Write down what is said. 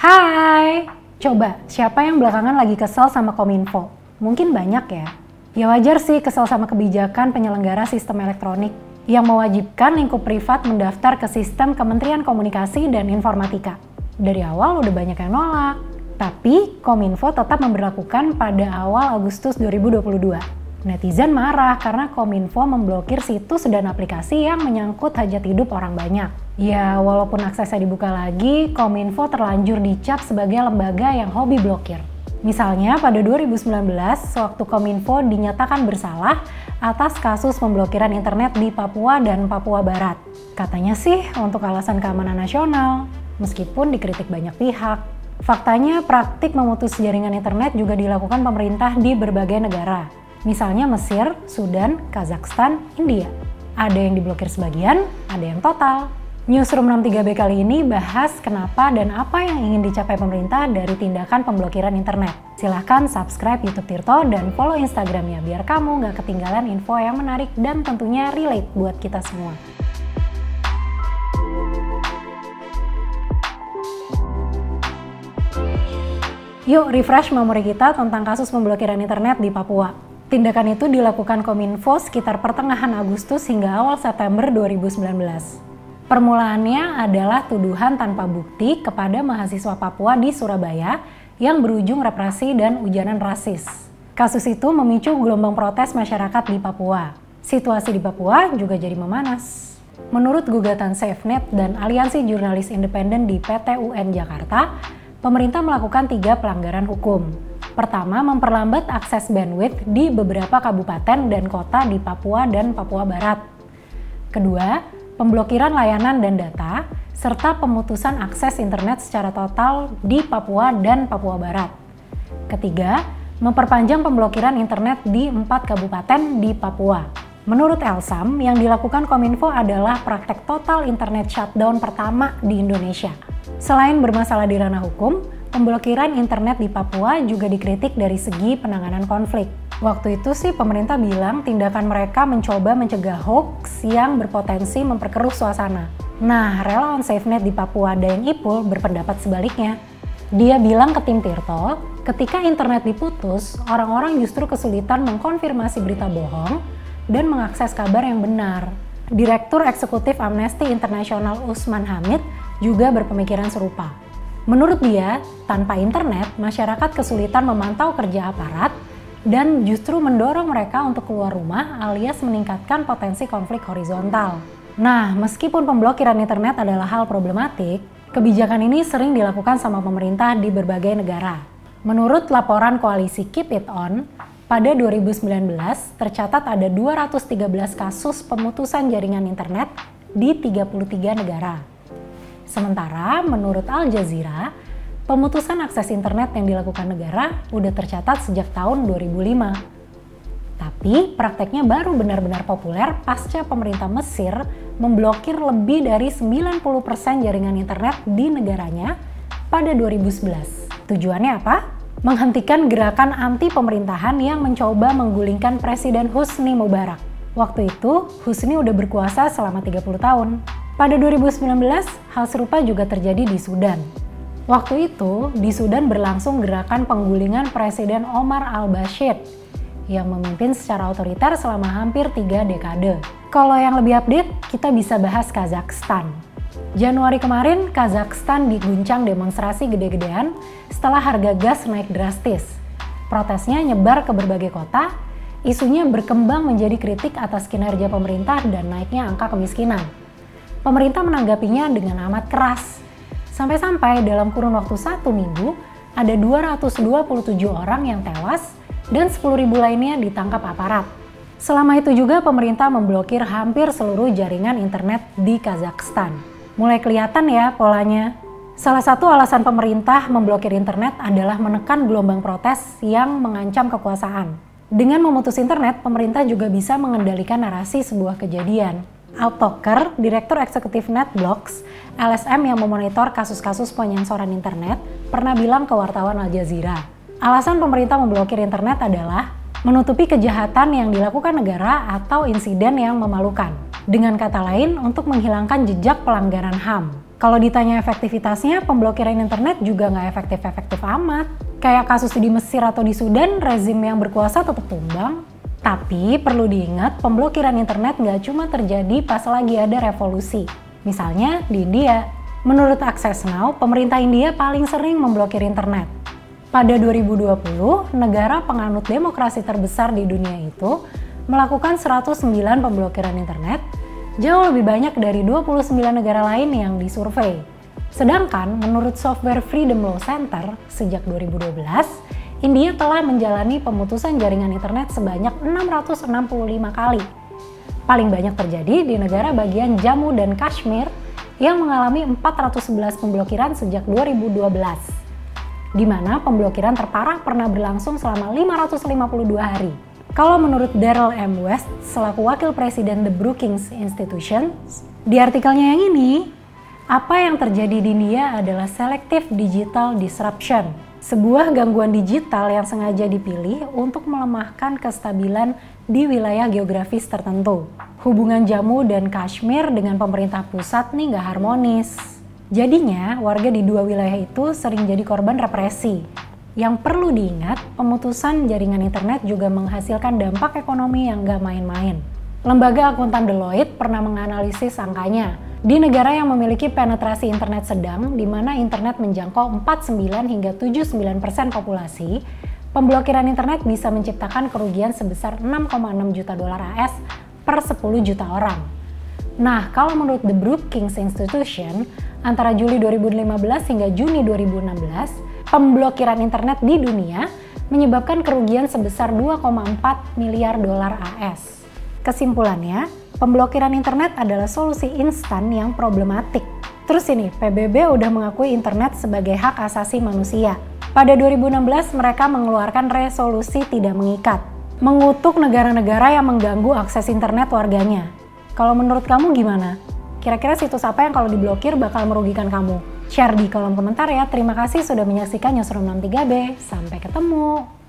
Hai! Coba, siapa yang belakangan lagi kesel sama Kominfo? Mungkin banyak ya. Ya wajar sih kesel sama kebijakan penyelenggara sistem elektronik yang mewajibkan lingkup privat mendaftar ke sistem Kementerian Komunikasi dan Informatika. Dari awal udah banyak yang nolak, tapi Kominfo tetap memberlakukan pada awal Agustus 2022. Netizen marah karena Kominfo memblokir situs dan aplikasi yang menyangkut hajat hidup orang banyak. Ya, walaupun aksesnya dibuka lagi, Kominfo terlanjur dicap sebagai lembaga yang hobi blokir. Misalnya pada 2019, sewaktu Kominfo dinyatakan bersalah atas kasus pemblokiran internet di Papua dan Papua Barat. Katanya sih untuk alasan keamanan nasional, meskipun dikritik banyak pihak. Faktanya praktik memutus jaringan internet juga dilakukan pemerintah di berbagai negara. Misalnya Mesir, Sudan, Kazakhstan, India. Ada yang diblokir sebagian, ada yang total. Newsroom 63B kali ini bahas kenapa dan apa yang ingin dicapai pemerintah dari tindakan pemblokiran internet. Silahkan subscribe YouTube Tirto dan follow Instagramnya biar kamu nggak ketinggalan info yang menarik dan tentunya relate buat kita semua. Yuk refresh memori kita tentang kasus pemblokiran internet di Papua. Tindakan itu dilakukan Kominfo sekitar pertengahan Agustus hingga awal September 2019. Permulaannya adalah tuduhan tanpa bukti kepada mahasiswa Papua di Surabaya yang berujung represi dan ujaran rasis. Kasus itu memicu gelombang protes masyarakat di Papua. Situasi di Papua juga jadi memanas. Menurut gugatan SafeNet dan Aliansi Jurnalis Independen di PT UN Jakarta, pemerintah melakukan 3 pelanggaran hukum. Pertama, memperlambat akses bandwidth di beberapa kabupaten dan kota di Papua dan Papua Barat. Kedua, pemblokiran layanan dan data, serta pemutusan akses internet secara total di Papua dan Papua Barat. Ketiga, memperpanjang pemblokiran internet di 4 kabupaten di Papua. Menurut Elsam, yang dilakukan Kominfo adalah praktek total internet shutdown pertama di Indonesia. Selain bermasalah di ranah hukum, pemblokiran internet di Papua juga dikritik dari segi penanganan konflik. Waktu itu sih pemerintah bilang tindakan mereka mencoba mencegah hoax yang berpotensi memperkeruh suasana. Nah, relawan SafeNet di Papua Daeng Ipul berpendapat sebaliknya. Dia bilang ke tim Tirto, ketika internet diputus, orang-orang justru kesulitan mengkonfirmasi berita bohong dan mengakses kabar yang benar. Direktur Eksekutif Amnesty International Usman Hamid juga berpemikiran serupa. Menurut dia, tanpa internet, masyarakat kesulitan memantau kerja aparat dan justru mendorong mereka untuk keluar rumah alias meningkatkan potensi konflik horizontal. Nah, meskipun pemblokiran internet adalah hal problematik, kebijakan ini sering dilakukan sama pemerintah di berbagai negara. Menurut laporan koalisi Keep It On, pada 2019 tercatat ada 213 kasus pemutusan jaringan internet di 33 negara. Sementara menurut Al Jazeera, pemutusan akses internet yang dilakukan negara udah tercatat sejak tahun 2005. Tapi prakteknya baru benar-benar populer pasca pemerintah Mesir memblokir lebih dari 90% jaringan internet di negaranya pada 2011. Tujuannya apa? Menghentikan gerakan anti pemerintahan yang mencoba menggulingkan Presiden Husni Mubarak. Waktu itu, Husni udah berkuasa selama 30 tahun. Pada 2019, hal serupa juga terjadi di Sudan. Waktu itu, di Sudan berlangsung gerakan penggulingan Presiden Omar al-Bashir yang memimpin secara otoriter selama hampir 3 dekade. Kalau yang lebih update, kita bisa bahas Kazakhstan. Januari kemarin, Kazakhstan diguncang demonstrasi gede-gedean setelah harga gas naik drastis. Protesnya nyebar ke berbagai kota, isunya berkembang menjadi kritik atas kinerja pemerintah dan naiknya angka kemiskinan. Pemerintah menanggapinya dengan amat keras. Sampai-sampai dalam kurun waktu 1 minggu, ada 227 orang yang tewas dan 10.000 lainnya ditangkap aparat. Selama itu juga pemerintah memblokir hampir seluruh jaringan internet di Kazakhstan. Mulai kelihatan ya polanya. Salah satu alasan pemerintah memblokir internet adalah menekan gelombang protes yang mengancam kekuasaan. Dengan memutus internet, pemerintah juga bisa mengendalikan narasi sebuah kejadian. Al Toker, Direktur Eksekutif NetBlocks, LSM yang memonitor kasus-kasus penyensoran internet, pernah bilang ke wartawan Al Jazeera, alasan pemerintah memblokir internet adalah menutupi kejahatan yang dilakukan negara atau insiden yang memalukan. Dengan kata lain, untuk menghilangkan jejak pelanggaran HAM. Kalau ditanya efektivitasnya, pemblokiran internet juga nggak efektif-efektif amat. Kayak kasus di Mesir atau di Sudan, rezim yang berkuasa tetap tumbang. Tapi perlu diingat, pemblokiran internet nggak cuma terjadi pas lagi ada revolusi. Misalnya di India. Menurut Access Now, pemerintah India paling sering memblokir internet. Pada 2020, negara penganut demokrasi terbesar di dunia itu melakukan 109 pemblokiran internet, jauh lebih banyak dari 29 negara lain yang disurvei. Sedangkan menurut Software Freedom Law Center, sejak 2012, India telah menjalani pemutusan jaringan internet sebanyak 665 kali. Paling banyak terjadi di negara bagian Jammu dan Kashmir yang mengalami 411 pemblokiran sejak 2012, di mana pemblokiran terparah pernah berlangsung selama 552 hari. Kalau menurut Daryl M. West, selaku Wakil Presiden The Brookings Institution, di artikelnya yang ini, apa yang terjadi di India adalah selective digital disruption, sebuah gangguan digital yang sengaja dipilih untuk melemahkan kestabilan di wilayah geografis tertentu. Hubungan Jammu dan Kashmir dengan pemerintah pusat nih nggak harmonis. Jadinya, warga di dua wilayah itu sering jadi korban represi. Yang perlu diingat, pemutusan jaringan internet juga menghasilkan dampak ekonomi yang nggak main-main. Lembaga akuntan Deloitte pernah menganalisis angkanya. Di negara yang memiliki penetrasi internet sedang, di mana internet menjangkau 49 hingga 79% populasi, pemblokiran internet bisa menciptakan kerugian sebesar 6,6 juta dolar AS per 10 juta orang. Nah, kalau menurut The Brookings Institution, antara Juli 2015 hingga Juni 2016, pemblokiran internet di dunia menyebabkan kerugian sebesar 2,4 miliar dolar AS. Kesimpulannya, pemblokiran internet adalah solusi instan yang problematik. Terus ini, PBB udah mengakui internet sebagai hak asasi manusia. Pada 2016, mereka mengeluarkan resolusi tidak mengikat, mengutuk negara-negara yang mengganggu akses internet warganya. Kalau menurut kamu gimana? Kira-kira situs apa yang kalau diblokir bakal merugikan kamu? Share di kolom komentar ya. Terima kasih sudah menyaksikan Newsroom 63B. Sampai ketemu.